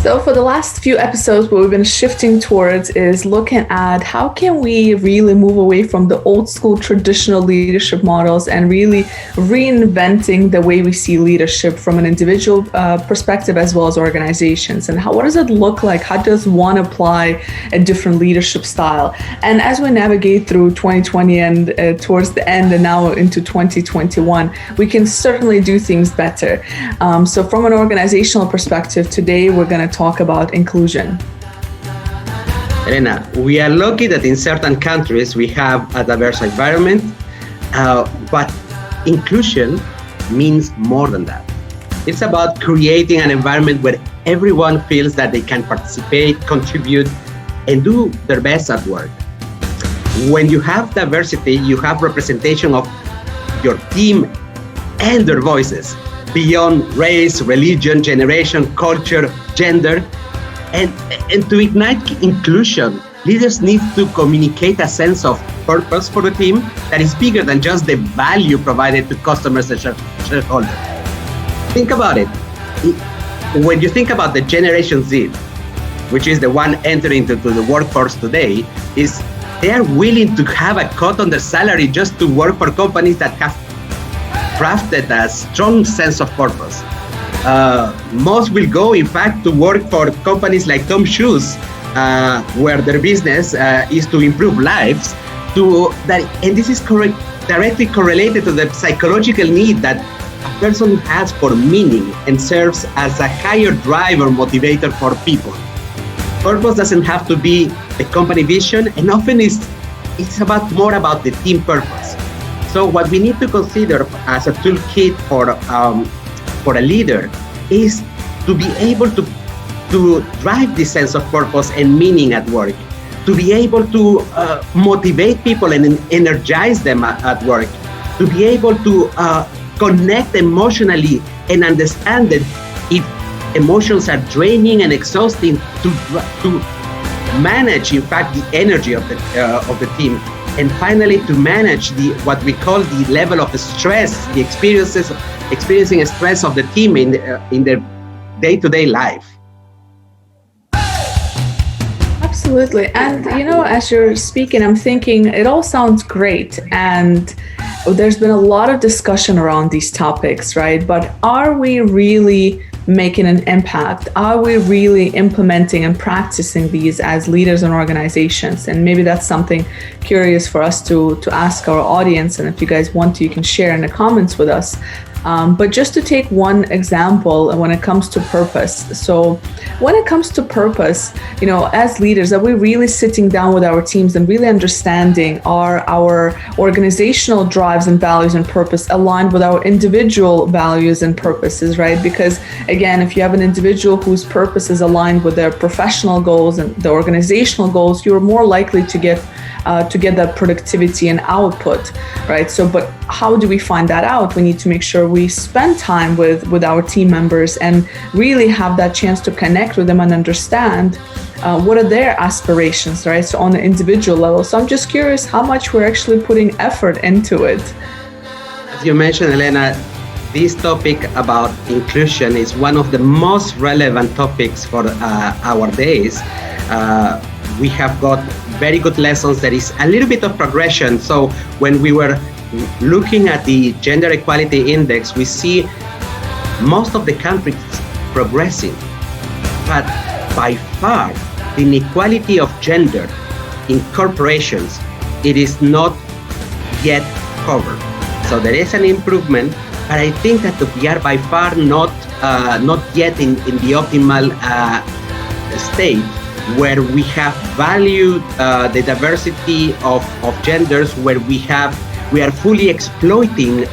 So for the last few episodes, what we've been shifting towards is looking at how can we really move away from the old school traditional leadership models and really reinventing the way we see leadership from an individual perspective as well as organizations. And what does it look like? How does one apply a different leadership style? And as we navigate through 2020 and towards the end and now into 2021, we can certainly do things better. So from an organizational perspective, today we're going to talk about inclusion. Elena, we are lucky that in certain countries we have a diverse environment, but inclusion means more than that. It's about creating an environment where everyone feels that they can participate, contribute, and do their best at work. When you have diversity, you have representation of your team and their voices beyond race, religion, generation, culture, gender. And to ignite inclusion, leaders need to communicate a sense of purpose for the team that is bigger than just the value provided to customers and shareholders. Think about it. When you think about the Generation Z, which is the one entering into the workforce today, is they are willing to have a cut on their salary just to work for companies that have crafted a strong sense of purpose. Most will go, in fact, to work for companies like Tom Shoes, where their business is to improve lives. And this is directly correlated to the psychological need that a person has for meaning and serves as a higher drive or motivator for people. Purpose doesn't have to be the company vision, and often it's more about the team purpose. So what we need to consider as a toolkit for a leader is to be able to drive this sense of purpose and meaning at work, to be able to motivate people and energize them at work, to be able to connect emotionally and understand that if emotions are draining and exhausting, to manage, in fact, the energy of the team. And finally, to manage what we call the level of stress, the experiencing stress of the team in their day-to-day life. Absolutely. And, as you're speaking, I'm thinking it all sounds great. And there's been a lot of discussion around these topics, right? But are we really making an impact? Are we really implementing and practicing these as leaders and organizations? And maybe that's something curious for us to ask our audience. And if you guys want to, you can share in the comments with us. But just to take one example when it comes to purpose. So when it comes to purpose, as leaders, are we really sitting down with our teams and really understanding are our organizational drives and values and purpose aligned with our individual values and purposes, right? Because again, if you have an individual whose purpose is aligned with their professional goals and the organizational goals, you're more likely to get that productivity and output, right? So, but how do we find that out? We need to make sure we spend time with our team members and really have that chance to connect with them and understand what are their aspirations, right? So on an individual level. So I'm just curious how much we're actually putting effort into it. As you mentioned, Elena, this topic about inclusion is one of the most relevant topics for our days. We have got very good lessons. There is a little bit of progression. So when we were looking at the gender equality index, we see most of the countries progressing. But by far, the inequality of gender in corporations, it is not yet covered. So there is an improvement, but I think that we are by far not yet in the optimal state, where we have valued the diversity of genders, where we are fully exploiting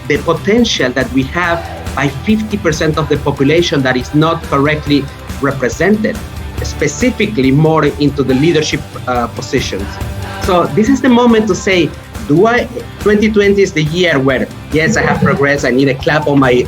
the potential that we have by 50% of the population that is not correctly represented, specifically more into the leadership positions. So this is the moment to say, 2020 is the year where, yes, I have progressed, I need a clap on my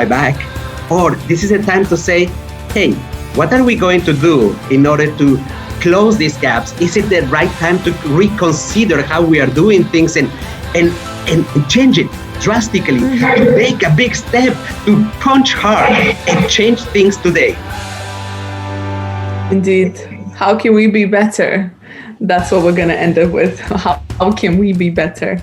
back. Or this is a time to say, hey, what are we going to do in order to close these gaps? Is it the right time to reconsider how we are doing things and and change it drastically, to make a big step, to punch hard and change things today. Indeed. How can we be better? That's what we're going to end up with. How can we be better?